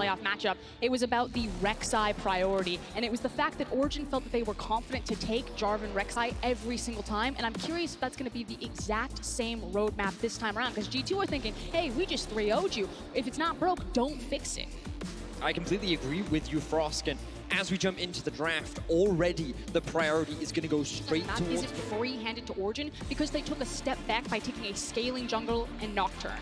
playoff matchup. It was about the Rek'Sai priority, and it was the fact that Origen felt that they were confident to take Jarvan Rek'Sai every single time, and I'm curious if that's going to be the exact same roadmap this time around, because G2 are thinking, hey, we just 3-0'd you. If it's not broke, don't fix it. I completely agree with you, Frosk, and as we jump into the draft, already the priority is going to go straight That towards... isn't free-handed to Origen because they took a step back by taking a scaling jungle and Nocturne.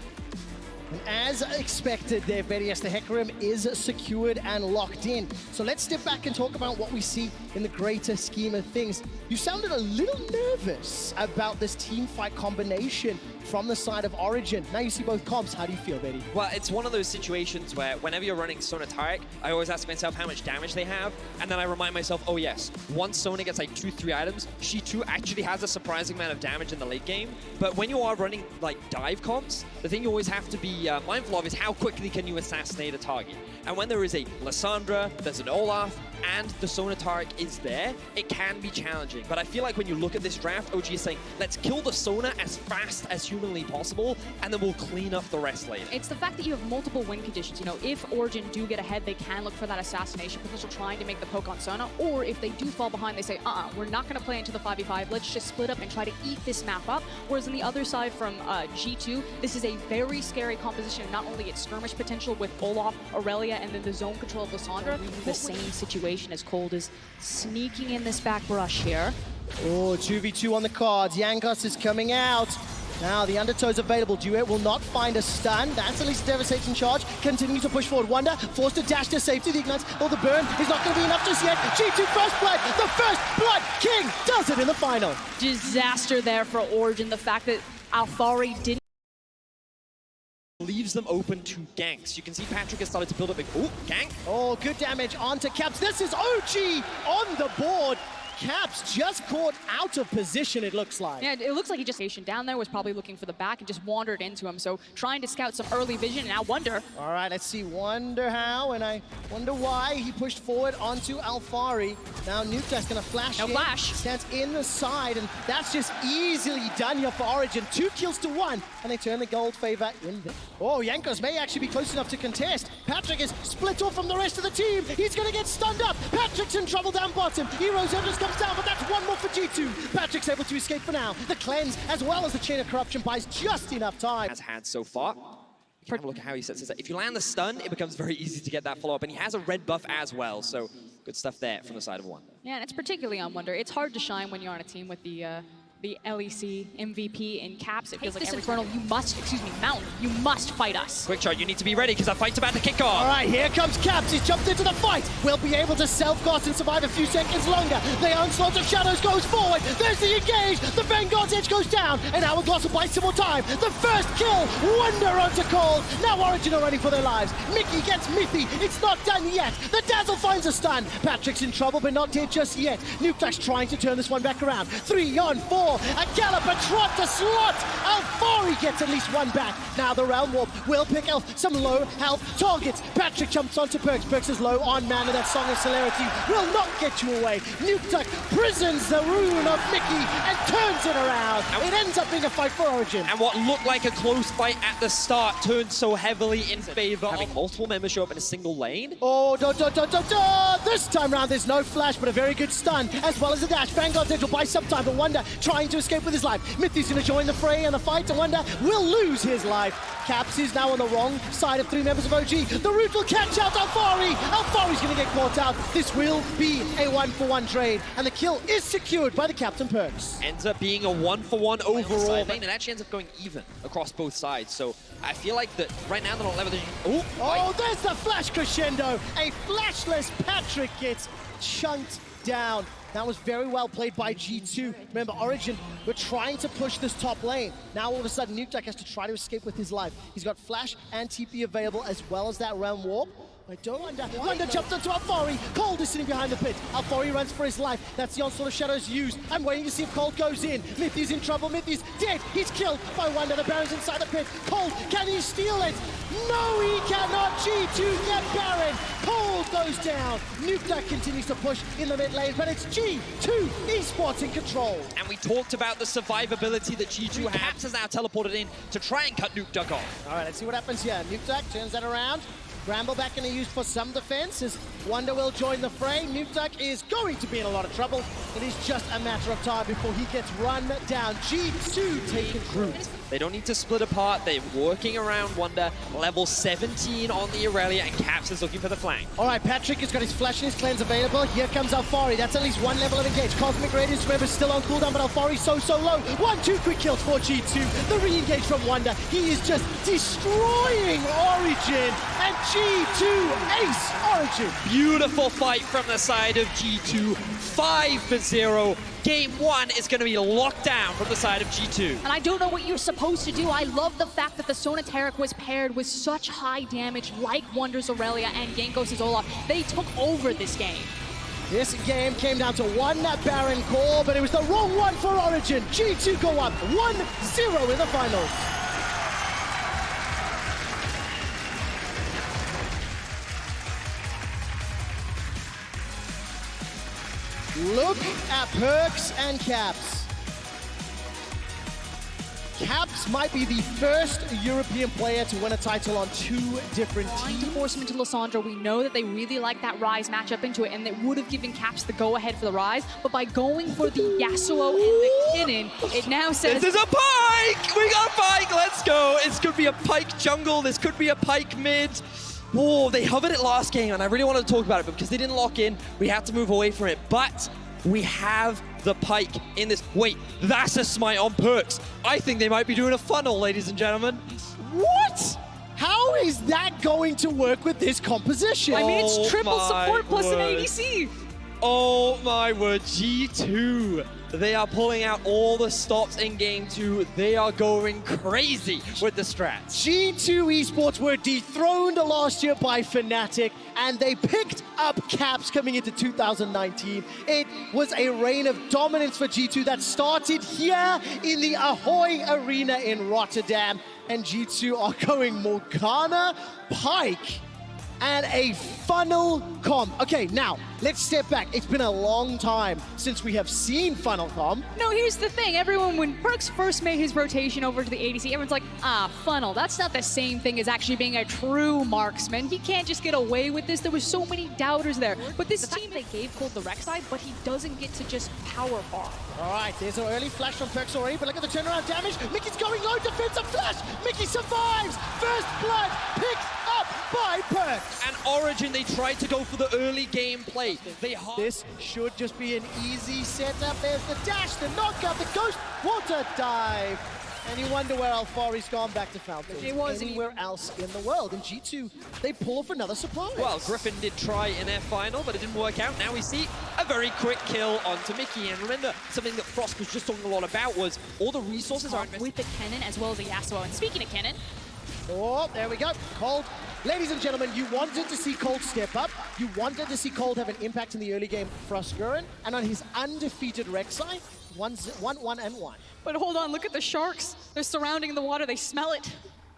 And as expected there, Verius, the Hecarim is secured and locked in. So let's step back and talk about what we see in the greater scheme of things. You sounded a little nervous about this team fight combination from the side of Origen. Now you see both comps. How do you feel, Betty? Well, it's one of those situations where whenever you're running Sona Taric, I always ask myself how much damage they have, and then I remind myself, oh yes, once Sona gets like 2-3 items, she too actually has a surprising amount of damage in the late game. But when you are running like dive comps, the thing you always have to be mindful of is how quickly can you assassinate a target. And when there is a Lissandra, there's an Olaf, and the Sona Taric is there, it can be challenging. But I feel like when you look at this draft, OG is saying, let's kill the Sona as fast as humanly possible, and then we'll clean up the rest later. It's the fact that you have multiple win conditions. You know, if Origen do get ahead, they can look for that assassination because they're trying to make the poke on Sona, or if they do fall behind, they say, we're not going to play into the 5v5, let's just split up and try to eat this map up. Whereas on the other side from G2, this is a very scary composition, not only its skirmish potential with Olaf, Aurelia, and then the zone control of Lissandra. The same situation as Cold is sneaking in this back brush here. Oh, 2v2 on the cards. Jankos is coming out. Now the Undertow's available. Duet will not find a stun. That's at least a devastating charge. Continue to push forward. Wonder forced to dash to safety. The Ignites. Oh, the burn is not going to be enough just yet. G2 first blood. The first blood king does it in the final. Disaster there for Origen. The fact that Alphari didn't Leaves them open to ganks. You can see Patrick has started to build up a gank. Oh, good damage onto Caps. This is OG on the board. Caps just caught out of position, it looks like. Yeah, it looks like he just stationed down there, was probably looking for the back and just wandered into him. So trying to scout some early vision, and now Wonder. All right, let's see. Wonder how, and I wonder why he pushed forward onto Alphari. Now Nuke's gonna flash in. Flash. Stands in the side, and that's just easily done here for Origen. 2 kills to 1, and they turn the gold favor in there. Oh, Jankos may actually be close enough to contest. Patrick is split off from the rest of the team. He's gonna get stunned up. Patrick's in trouble down bottom. Heroes Everest comes down, but that's one more for G2. Patrick's able to escape for now. The cleanse, as well as the chain of corruption, buys just enough time. Has had so far. You can have a look at how he sets this up. If you land the stun, it becomes very easy to get that follow-up, and he has a red buff as well, so good stuff there from the side of Wonder. Yeah, and it's particularly on Wonder. It's hard to shine when you're on a team with the LEC MVP in Caps. It feels like every Infernal, you must, Mountain, you must fight us. Quick shot, you need to be ready because that fight's about to kick off. All right, here comes Caps. He's jumped into the fight. Will be able to self-cast and survive a few seconds longer. The onslaught of shadows goes forward. There's the engage. The Vanguard's edge goes down, and Hourglass will buy some more time. The first kill, Wonder onto Cold. Now Origen are running for their lives. Mickey gets Mithy. It's not done yet. The Dazzle finds a stun. Patrick's in trouble, but not dead just yet. Nuke's trying to turn this one back around. 3 on 4. A gallop, a trot, the slot. Alphari gets at least one back. Now the Realm Warp will pick Elf some low health targets. Patrick jumps onto Perks. Perks is low on mana. That Song of Celerity will not get you away. Nuke prisons the rune of Mickey and turns it around. It ends up being a fight for Origen. And what looked like a close fight at the start turned so heavily in favor having multiple members show up in a single lane. Oh, this time round there's no flash, but a very good stun, as well as a dash. Vanguard's edge will buy some time, but Wonder trying to escape with his life. Mithy's going to join the fray and the fight, and Wonder will lose his life. Caps is now on the wrong side of 3 members of OG. The root will catch out Alphari. Alphari's going to get caught out. This will be a 1-for-1 trade, and the kill is secured by the Captain Perks. Ends up being a 1-for-1 overall lane, and it actually ends up going even across both sides. So I feel like that right now they're not leveraging. Oh, there's the flash crescendo. A flashless Patrick gets chunked down. That was very well played by G2. Remember, Origen were trying to push this top lane. Now all of a sudden, Nuke has to try to escape with his life. He's got flash and TP available, as well as that Realm Warp. Wonder jumps onto Alphari. Cold is sitting behind the pit. Alphari runs for his life. That's the onslaught of shadows used. I'm waiting to see if Cold goes in. Mithy's in trouble. Mithy's dead. He's killed by Wonder. The Baron's inside the pit. Cold, can he steal it? No, he cannot. G2 get Baron. Cold goes down. Nuke continues to push in the mid lane, but it's G2 Esports in control. And we talked about the survivability that G2 has now teleported in to try and cut Nuke off. All right, let's see what happens here. Nuke turns that around. Bramble back going to use for some defense as Wonder will join the fray. Mutak is going to be in a lot of trouble. It is just a matter of time before he gets run down. G2 taken through. They don't need to split apart. They're working around Wonder. Level 17 on the Aurelia, and Caps is looking for the flank. All right, Patrick has got his Flash and his Cleanse available. Here comes Alfari. That's at least one level of engage. Cosmic Radiance, remember, still on cooldown, but Alfari so low. 1-2 quick kills for G2. The re-engage from Wonder. He is just destroying Origen, and G2 ace Origen. Beautiful fight from the side of G2. 5-0. Game 1 is going to be locked down from the side of G2. And I don't know what you're supposed to do. I love the fact that the Sonateric was paired with such high damage like Wonder's Aurelia and Genkos' Olaf. They took over this game. This game came down to one Baron call, but it was the wrong one for Origen. G2 go up 1-0 in the finals. Look at Perks and Caps. Caps might be the first European player to win a title on 2 different Trying to teams. force him into Lissandra. We know that they really like that Ryze matchup into it, and it would have given Caps the go-ahead for the Ryze, but by going for the Yasuo and the Kinnan, it now says... This is a Pike! We got a Pike! Let's go! This could be a Pike jungle. This could be a Pike mid. Oh, they hovered it last game, and I really wanted to talk about it, but because they didn't lock in, we had to move away from it. But we have the Pike in this. Wait, that's a smite on Perks. I think they might be doing a funnel, ladies and gentlemen. What? How is that going to work with this composition? I mean, it's triple my support plus an word. ADC. Oh my word, G2. They are pulling out all the stops in game 2. They are going crazy with the strats. G2 Esports were dethroned last year by Fnatic, and they picked up Caps coming into 2019. It was a reign of dominance for G2 that started here in the Ahoy Arena in Rotterdam, and G2 are going Morgana, Pike, and a funnel comp. Okay, now, let's step back. It's been a long time since we have seen funnel comp. No, here's the thing. Everyone, when Perks first made his rotation over to the ADC, everyone's like, funnel. That's not the same thing as actually being a true marksman. He can't just get away with this. There was so many doubters there. But this team, they gave Cold the Rek'Sai, but he doesn't get to just power bar. All right, there's an early flash from Perks already, but look at the turnaround damage. Mickey's going low, defensive flash. Mickey survives. First blood picked up by Perks. And Origen, they tried to go for the early game play. This should just be an easy setup. There's the dash, the knockout, the ghost water dive. And you wonder where Alfari's gone back to Fountain. It wasn't anywhere else in the world. And G2, they pull off another surprise. Well, Griffin did try in their final, but it didn't work out. Now we see a very quick kill onto Mickey. And remember, something that Frost was just talking a lot about was all the resources are invested with the Kennen as well as the Yasuo. And speaking of Kennen, oh, there we go. Cold. Ladies and gentlemen, you wanted to see Cold step up. You wanted to see Cold have an impact in the early game for Frostgurren. And on his undefeated Rek'Sai, 1-1-1-1. but hold on, look at the sharks. They're surrounding the water. They smell it.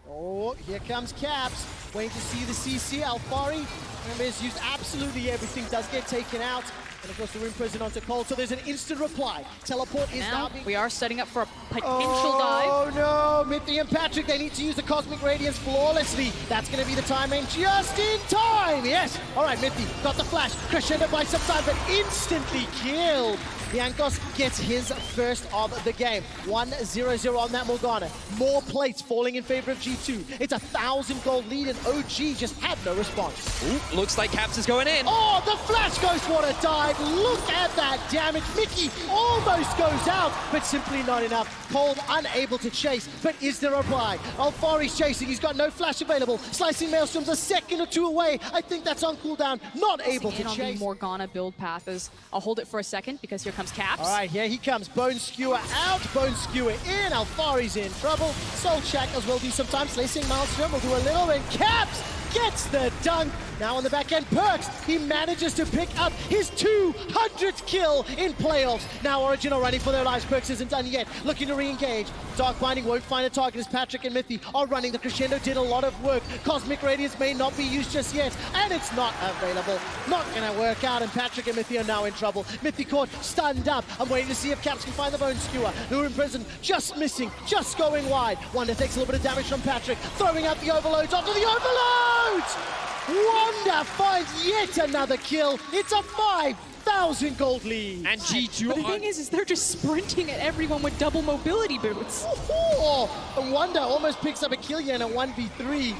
Oh, here comes Caps. Waiting to see the CC. Alfari, remember, has used absolutely everything. Does get taken out. And of course, the Rune Prison onto Cold. So there's an instant reply. Teleport is now being... we are setting up for a potential dive. Oh no, Mithy and Patrick, they need to use the Cosmic Radiance flawlessly. That's going to be the time aim just in time. Yes. All right, Mithy got the flash. Crescendo by some time, but instantly killed. Jankos gets his first of the game. 1-0-0 on that Morgana. More plates falling in favor of G2. It's 1,000 gold lead, and OG just had no response. Ooh, looks like Caps is going in. Oh, the flash Ghost Water dive. Look at that damage. Mickey almost goes out, but simply not enough. Cold unable to chase, but is there a reply? Alfari's chasing. He's got no flash available. Slicing Maelstrom's a second or two away. I think that's on cooldown. Not able to on chase. the Morgana build path is, I'll hold it for a second because here comes Caps. All right, here he comes. Bone Skewer out, Bone Skewer in. Alfari's in trouble. Soul Shackles will do sometimes. Slicing Maelstrom will do a little, and Caps gets the dunk. Now on the back end, Perks, he manages to pick up his 200th kill in playoffs. Now Origen are running for their lives. Perks isn't done yet. Looking to re-engage. Dark Binding won't find a target as Patrick and Mithy are running. The Crescendo did a lot of work. Cosmic Radiance may not be used just yet, and it's not available. Not gonna work out, and Patrick and Mithy are now in trouble. Mithy caught, stunned up. I'm waiting to see if Caps can find the Bone Skewer. Lure in prison, just missing, just going wide. Wonder takes a little bit of damage from Patrick, throwing out the overloads onto the overloads! Wonder finds yet another kill. It's a 5,000 gold lead. And G2 But the thing is they're just sprinting at everyone with double mobility boots. And Wonder almost picks up a kill here in a 1v3.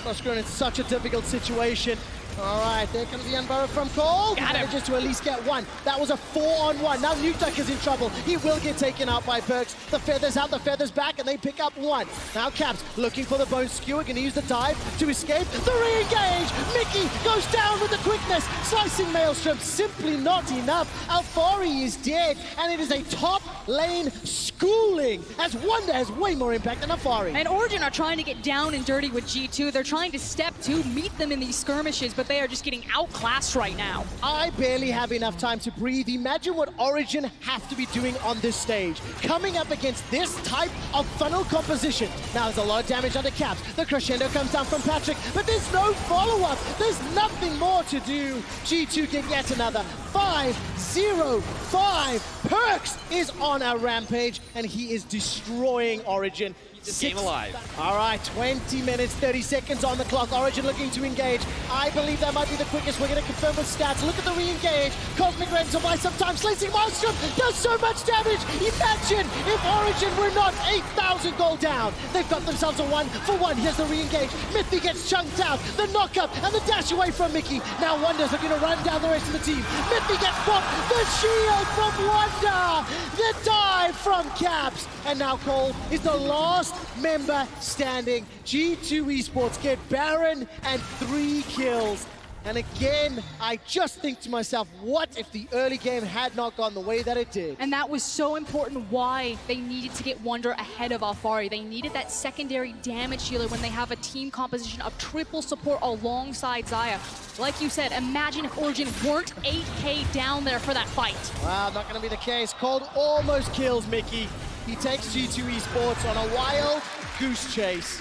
Crossgrown in such a difficult situation. All right, there comes the unburrow from Cole. Got him. Manages to at least get one. That was a 4-on-1. Now Nukeduck is in trouble. He will get taken out by Perks. The feathers out, the feathers back, and they pick up one. Now Caps looking for the bone skewer, gonna use the dive to escape. The re-engage. Mickey goes down with the quickness. Slicing Maelstrom, simply not enough. Alfari is dead, and it is a top lane schooling, as Wonder has way more impact than Alfari. And Origen are trying to get down and dirty with G2. They're trying to step two, meet them in these skirmishes, but they are just getting outclassed right now. I barely have enough time to breathe. Imagine what Origen have to be doing on this stage. Coming up against this type of funnel composition. Now there's a lot of damage under Caps. The crescendo comes down from Patrick, but there's no follow-up. There's nothing more to do. G2 get yet another 5-0-5. Perks is on a rampage, and he is destroying Origen. This game alive. All right, 20 minutes, 30 seconds on the clock. Origen looking to engage. I believe that might be the quickest. We're going to confirm with stats. Look at the re-engage. Cosmic Rain to buy some time. Slicing Maelstrom does so much damage. Imagine if Origen were not 8,000 gold down. They've got themselves a 1-for-1. Here's the re-engage. Mithy gets chunked out. The knock-up and the dash away from Mickey. Now Wonder's looking to run down the rest of the team. Mithy gets popped. The shield from Wonder. The dive from Caps. And now Cole is the last member standing. G2 Esports get Baron and 3 kills. And again, I just think to myself, what if the early game had not gone the way that it did? And that was so important why they needed to get Wonder ahead of Alfari. They needed that secondary damage dealer when they have a team composition of triple support alongside Xayah. Like you said, imagine if Origen weren't 8K down there for that fight. Wow, not going to be the case. Cold almost kills Mickey. He takes G2 Esports on a wild goose chase.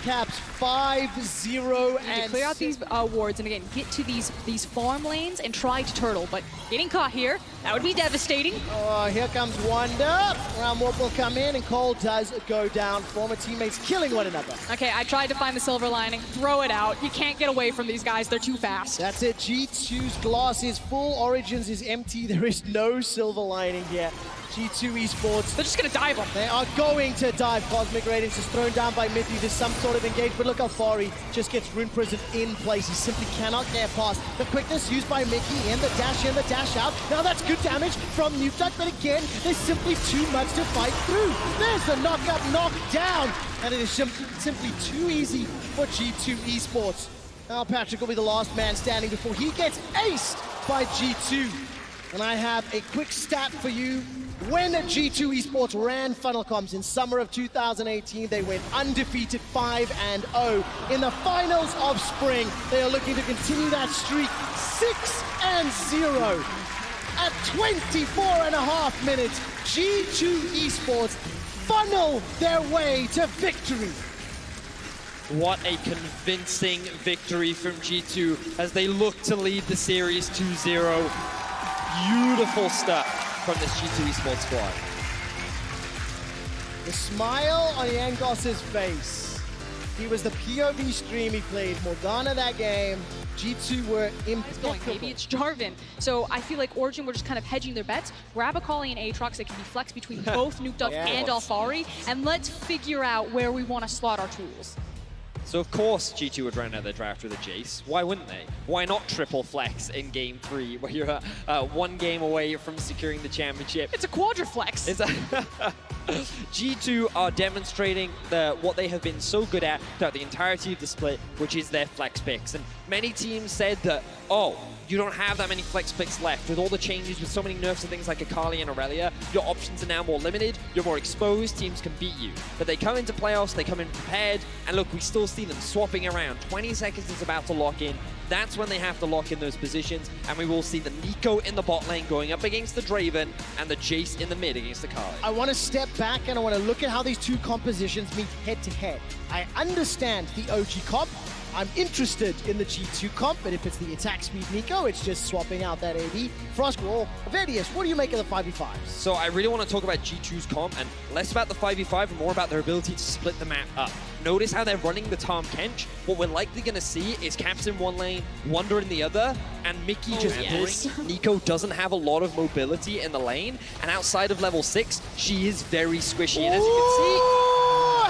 Caps 5-0 and clear out these wards and again get to these farm lanes and try to turtle, but getting caught here, that would be devastating. Oh, here comes Wonder. Round warp will come in and Cole does go down. Former teammates killing one another. Okay, I tried to find the silver lining. Throw it out. You can't get away from these guys. They're too fast. That's it. G2's glass is full. Origins is empty. There is no silver lining here. G2 Esports. They're just gonna dive them. They are going to dive. Cosmic Radiance is thrown down by Mithy. There's some sort of engage, but look, Alfari just gets Rune Prison in place. He simply cannot get past. The quickness used by Mickey in the dash in, the dash out. Now that's good damage from Nukeduck, but again, there's simply too much to fight through. There's the knock-up, knock-down, and it is simply too easy for G2 Esports. Now Patrick will be the last man standing before he gets aced by G2. And I have a quick stat for you. When G2 Esports ran Funnel Comms in summer of 2018, they went undefeated 5-0. In the finals of spring, they are looking to continue that streak 6-0. At 24.5 minutes, G2 Esports funnel their way to victory. What a convincing victory from G2 as they look to lead the series 2-0. Beautiful stuff from this G2 Esports squad. The smile on Yangos's face. He was the POV stream he played. Morgana that game. G2 were impeccable. Maybe it's Jarvan. So I feel like Origen were just kind of hedging their bets. Grab a Kali and Aatrox that can be flexed between both Nukeduck and Alfari, and let's figure out where we want to slot our tools. So of course G2 would round out their draft with a Jace. Why wouldn't they? Why not triple flex in game 3 where you're one game away from securing the championship? It's a quadriflex. G2 are demonstrating what they have been so good at throughout the entirety of the split, which is their flex picks. And many teams said that, oh, you don't have that many flex picks left. With all the changes, with so many nerfs and things like Akali and Aurelia, your options are now more limited, you're more exposed, teams can beat you. But they come into playoffs, they come in prepared, and look, we still see them swapping around. 20 seconds is about to lock in. That's when they have to lock in those positions, and we will see the Nico in the bot lane going up against the Draven, and the Jace in the mid against the Akali. I want to step back and I want to look at how these two compositions meet head to head. I understand the OG comp. I'm interested in the G2 comp, but if it's the attack speed Nico, it's just swapping out that AD. Frostwall, Vedius, what do you make of the 5v5s? So I really want to talk about G2's comp and less about the 5v5 and more about their ability to split the map up. Notice how they're running the Tom Kench. What we're likely going to see is Caps in one lane, Wonder in the other, and Mickey just boring. Nico doesn't have a lot of mobility in the lane, and outside of level 6, she is very squishy. And as you can see...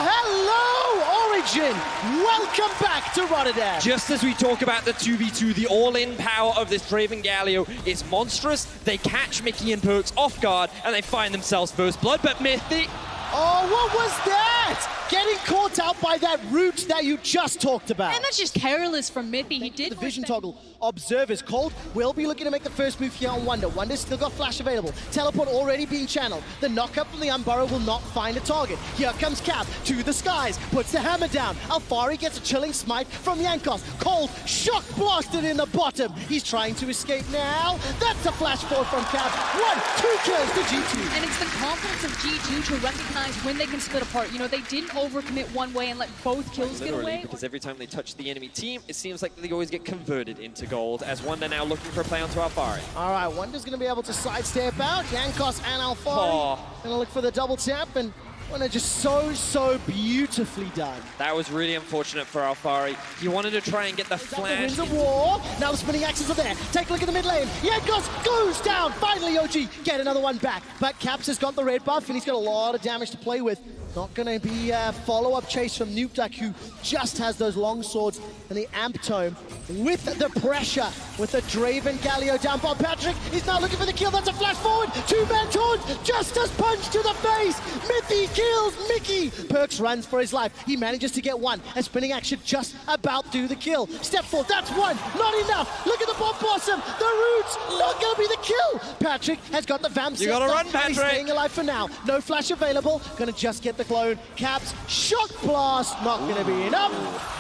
Hello, Origen! Welcome back to Rotterdam! Just as we talk about the 2v2, the all-in power of this Draven Galio is monstrous. They catch Mickey and Perks off guard, and they find themselves first blood, but Mythic... Oh, what was that? Getting caught out by that root that you just talked about. And that's just careless from Mithy. He did the vision toggle. Observers. Cold will be looking to make the first move here on Wonder. Wonder's still got flash available. Teleport already being channeled. The knockup from the Unburrow will not find a target. Here comes Cap to the skies. Puts the hammer down. Alfari gets a chilling smite from Yankos. Cold shock blasted in the bottom. He's trying to escape now. That's a flash forward from Cap. 1-2 kills to G2. And it's the confidence of G2 to recognize when they can split apart. You know, they didn't overcommit one way and let both kills get away. Because every time they touch the enemy team, it seems like they always get converted into gold, as Wonder now looking for a play onto Alfari. All right, Wonder's going to be able to sidestep out. Yankos and Alfari going to look for the double tap, and Wonder just so beautifully done. That was really unfortunate for Alfari. He wanted to try and get the flash. The Winds of War. Now the spinning axes are there. Take a look at the mid lane. Yankos goes down. Finally, OG get another one back. But Caps has got the red buff, and he's got a lot of damage to play with. Not going to be a follow-up chase from Nukeduck, who just has those long swords and the amp tome. With the pressure, with the Draven Galio down. Bob Patrick is now looking for the kill. That's a flash forward. Two-man taunt. Justice punch to the face. Mithy kills Mickey. Perks runs for his life. He manages to get one. And spinning action just about do the kill. Step forward. That's one. Not enough. Look at the Bob Blossom. The roots. Not going to be the kill. Patrick has got the vamp. You got to run, Patrick. He's staying alive for now. No flash available. Going to just get the clone. Caps, shock blast, not going to be enough.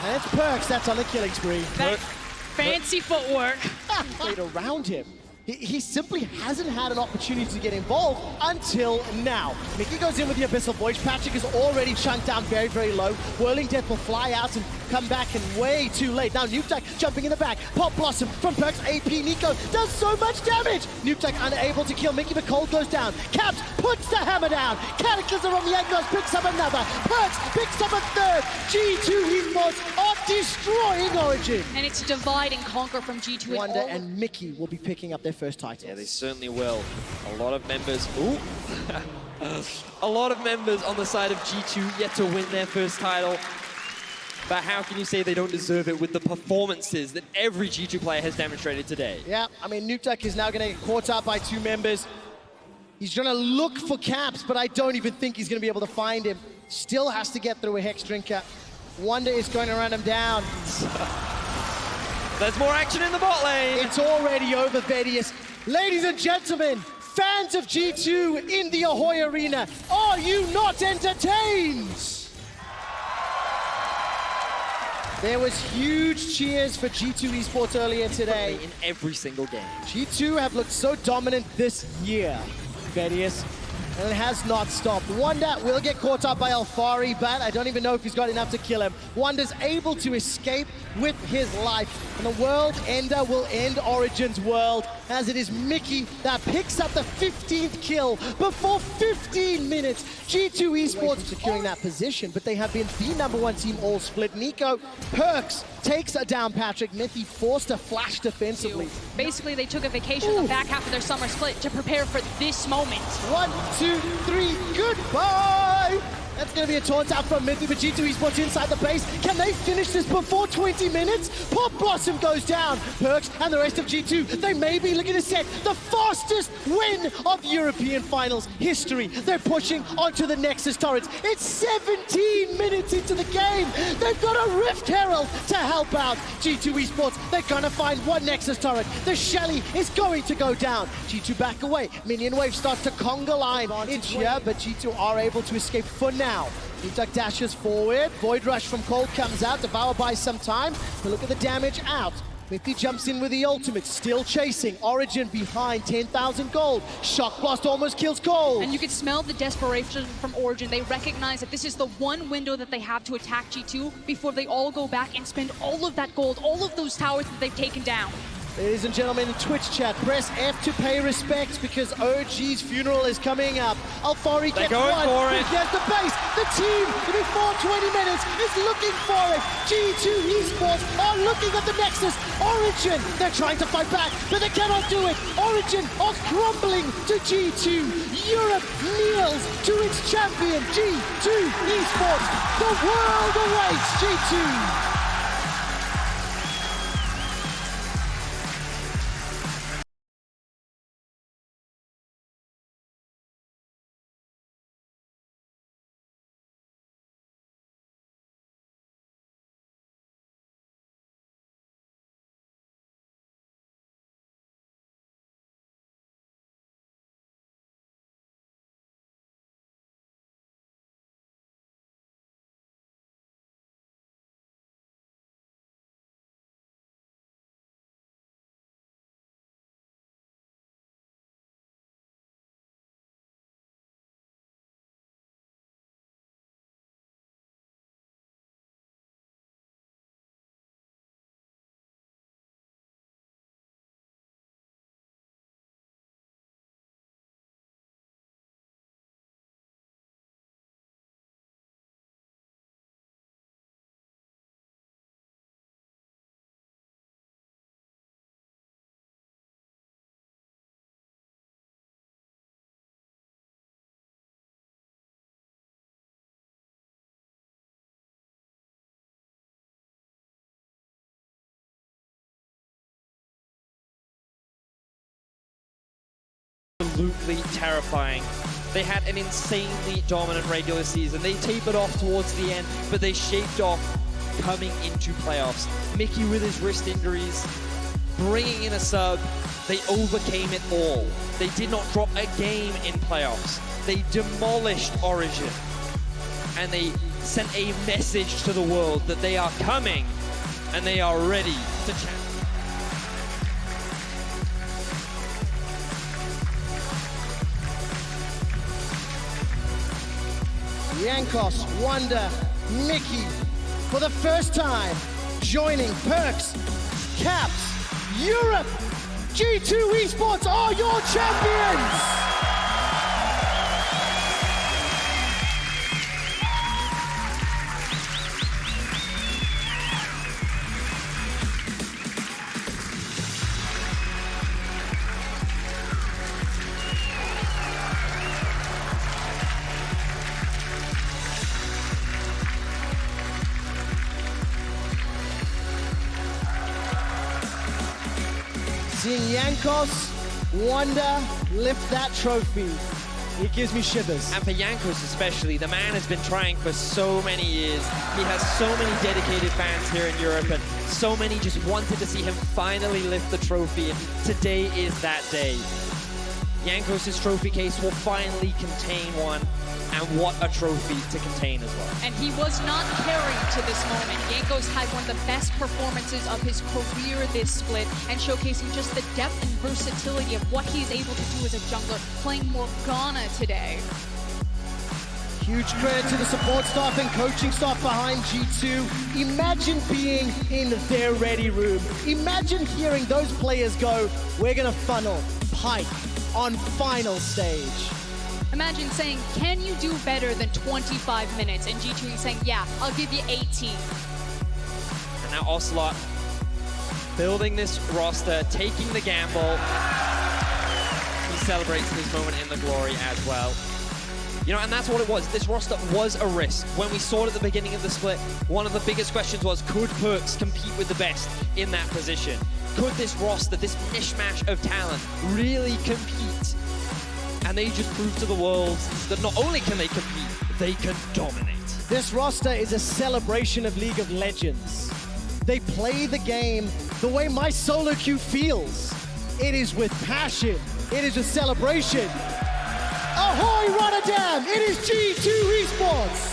And it's Perks that's on the killing spree. Fancy footwork. Played around him. He simply hasn't had an opportunity to get involved until now. Mickey goes in with the Abyssal Voice. Patrick is already chunked down very low. Whirling Death will fly out and come back, and way too late. Now Nukeduck jumping in the back. Pop Blossom from Perks. AP Nico does so much damage. Nukeduck unable to kill Mickey, but Cold goes down. Caps puts the hammer down. Cataclysm from Yankos picks up another. Perks picks up a third. G2 Esports are destroying Origen. And it's divide and conquer from G2. Wonder and Mickey will be picking up their first title. Yeah, they certainly will. A lot of members. Ooh. A lot of members on the side of G2 yet to win their first title. But how can you say they don't deserve it with the performances that every G2 player has demonstrated today? Yeah, I mean, Nukeduck is now going to get caught up by two members. He's trying to look for Caps, but I don't even think he's going to be able to find him. Still has to get through a Hex Drinker. Wonder is going to run him down. There's more action in the bot lane. It's already over, Vedius. Ladies and gentlemen, fans of G2 in the Ahoy Arena, are you not entertained? There was huge cheers for G2 Esports earlier today. In every single game. G2 have looked so dominant this year, Vedius, and it has not stopped. Wonder will get caught up by Alfari, but I don't even know if he's got enough to kill him. Wonder's able to escape with his life, and the World Ender will end Origen's world, as it is Mickey that picks up the 15th kill before 15 minutes. G2 Esports securing that position, but they have been the #1 team all split. Nico, Perks takes down Patrick. Mithy forced to flash defensively. Basically, they took a vacation on the back half of their summer split to prepare for this moment. 1, 2, 3, goodbye! That's going to be a taunt out from Mithy, but G2 Esports inside the base. Can they finish this before 20 minutes? Pop Blossom goes down. Perks and the rest of G2, they may be looking to set the fastest win of European Finals history. They're pushing onto the Nexus turrets. It's 17 minutes into the game. They've got a Rift Herald to help out. G2 Esports, they're going to find one Nexus turret. The Shelly is going to go down. G2 back away. Minion Wave starts to conga line. It's here, but G2 are able to escape for now. Nukeduck dashes forward. Void Rush from Cold comes out. Devour buys some time. But look at the damage out. Quickly jumps in with the ultimate, still chasing. Origen behind, 10,000 gold. Shock Blast almost kills Gold. And you can smell the desperation from Origen. They recognize that this is the one window that they have to attack G2 before they all go back and spend all of that gold, all of those towers that they've taken down. Ladies and gentlemen in Twitch chat, press F to pay respects because OG's funeral is coming up. Alfari gets one, for it. he gets the base. The team, before 20 minutes, is looking for it. G2 Esports are looking at the Nexus. Origen, they're trying to fight back, but they cannot do it. Origen are crumbling to G2. Europe kneels to its champion, G2 Esports. The world awaits G2. Absolutely terrifying. They had an insanely dominant regular season. They tapered off towards the end, but they shaved off coming into playoffs. Mickey with his wrist injuries, bringing in a sub, they overcame it all. They did not drop a game in playoffs. They demolished Origen, and they sent a message to the world that they are coming, and they are ready to challenge. Yankos, Wonder, Mickey, for the first time, joining Perks, Caps, Europe. G2 Esports are your champions! Seeing Yankos, Wonder lift that trophy, it gives me shivers. And for Yankos especially, the man has been trying for so many years. He has so many dedicated fans here in Europe, and so many just wanted to see him finally lift the trophy, and today is that day. Yankos' trophy case will finally contain one, and what a trophy to contain as well. And he was not carried to this moment. Yankos had one of the best performances of his career this split, and showcasing just the depth and versatility of what he's able to do as a jungler, playing Morgana today. Huge credit to the support staff and coaching staff behind G2. Imagine being in their ready room. Imagine hearing those players go, we're gonna funnel Pike on final stage. Imagine saying, can you do better than 25 minutes? And G2 saying, yeah, I'll give you 18. And now Ocelot building this roster, taking the gamble. He celebrates this moment in the glory as well. You know, and that's what it was. This roster was a risk. When we saw it at the beginning of the split, one of the biggest questions was, could Perks compete with the best in that position? Could this roster, this mishmash of talent, really compete? And they just proved to the world that not only can they compete, they can dominate. This roster is a celebration of League of Legends. They play the game the way my solo queue feels. It is with passion. It is a celebration. Ahoy Rotterdam! It is G2 Esports!